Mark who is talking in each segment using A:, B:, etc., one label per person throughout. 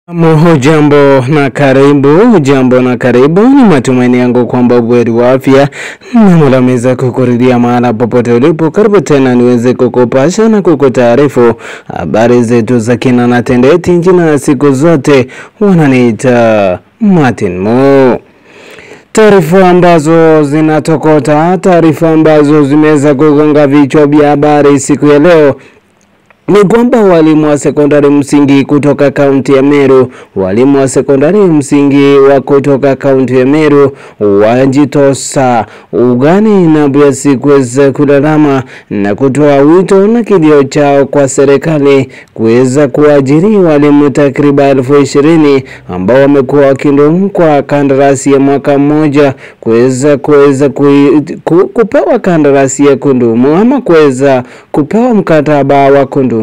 A: Hujambo na karibu, ni matumaini yangu kwamba buheri wa afya na Mola ameweza kukuridhia mahala popote ulipo. Karibu tena niweze kukupasha na kukutaarifu habari zetu za kina na tendeti njina siku zote. Wananiita Martin Mo. Taarifa ambazo zinatokota, taarifa ambazo zimeweza kugonga vichwa vya habari siku ya leo ni kwamba walimu wa sekondari msingi kutoka kaunti ya Meru, walimu wa sekondari msingi wa kutoka kaunti ya Meru wajitosa ugani na biasi kuweza kulalama na kutoa wito na kilio chao kwa serikali kuweza kuajiri walimu takriban 20,000 ambao wamekuwa wakidumu kwa kandarasi ya mwaka mmoja kuweza kupewa kandarasi ya kudumu ama kuweza kupewa mkataba wa kudumu.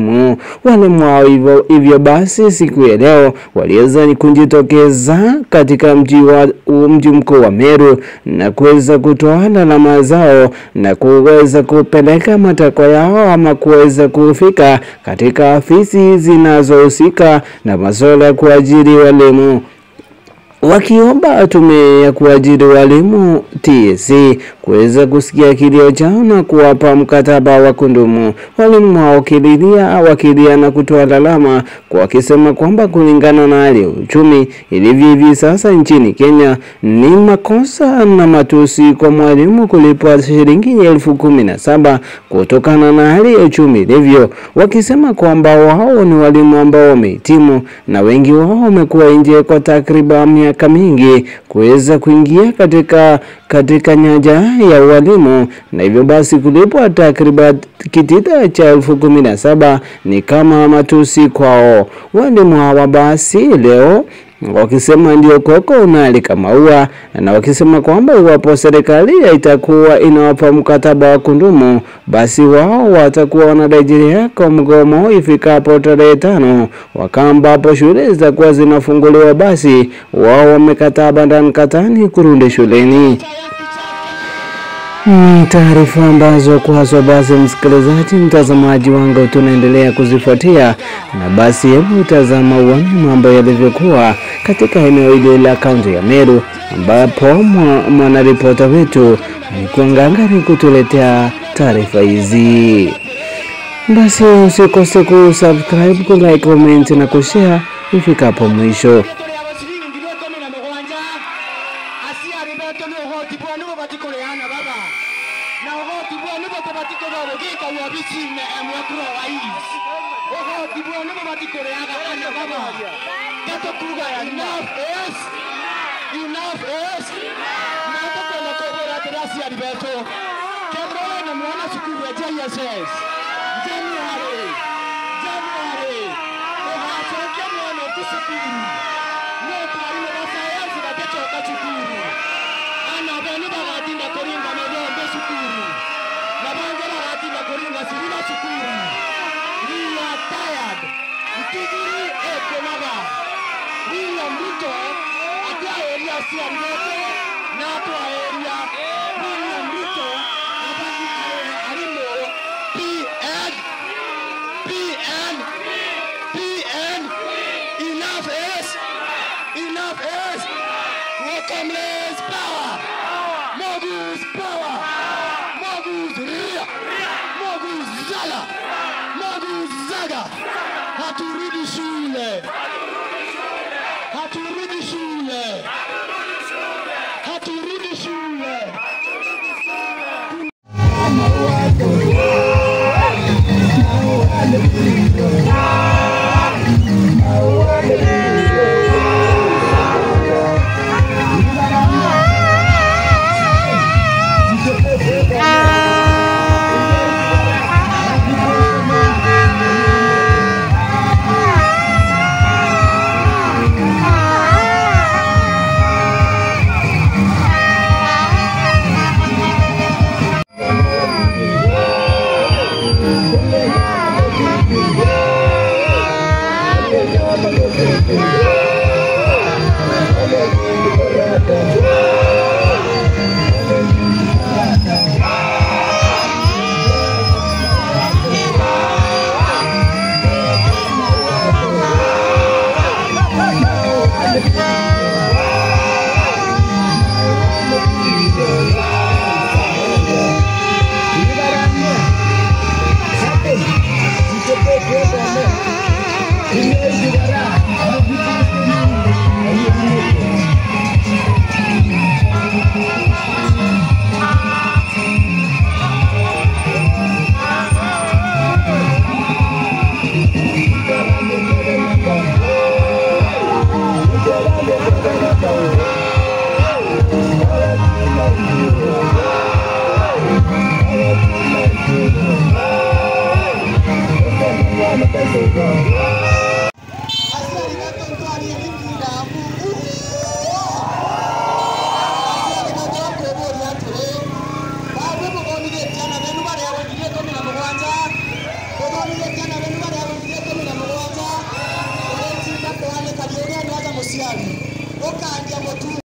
A: Walimu hao hivyo basi siku ya leo waliweza kujitokeza katika mji mkuu wa Meru na kuweza kutoa lalama zao na kuweza kupeleka matakwa yao ama kuweza kufika katika afisi zinazohusika na masuala ya kuajiri walimu, wakiomba tume ya kuajiri walimu TSC kuweza kusikia kilio chao na kuwapa mkataba wa kudumu. Walimu hao wakilia na kutoa lalama kwa wakisema kwamba kulingana na hali ya uchumi ilivyo hivi sasa nchini Kenya, ni makosa na matusi kwa mwalimu kulipwa shilingi 17,000 kutokana na hali ya uchumi ilivyo, wakisema kwamba wao ni walimu ambao wamehitimu na wengi wao wamekuwa nje kwa takriban miaka mingi kuweza kuingia katika nyanja ya walimu, na hivyo basi kulipwa takriban kitita cha 17,000 ni kama matusi kwao. Walimu hawa basi leo wakisema ndio koko unalika maua, na wakisema kwamba iwapo serikali itakuwa inawapa mkataba wa kudumu basi wao watakuwa wanarejelea kwa mgomo ifikapo tarehe 5 ambapo shule zitakuwa zinafunguliwa. Basi wao wamekataa bandani katani kurudi shuleni. Taarifa ambazo kwa basi msikilizaji, mtazamaji wangu, tunaendelea kuzifuatia, na basi hebu tazama uone mambo yalivyokuwa katika eneo hili la kaunti ya Meru, ambapo mwanaripota wetu alikuwa ngangari kutuletea taarifa hizi. Basi usikose kusubscribe, kulike, comment na kushare ifikapo mwisho.
B: Kigali okandya mutu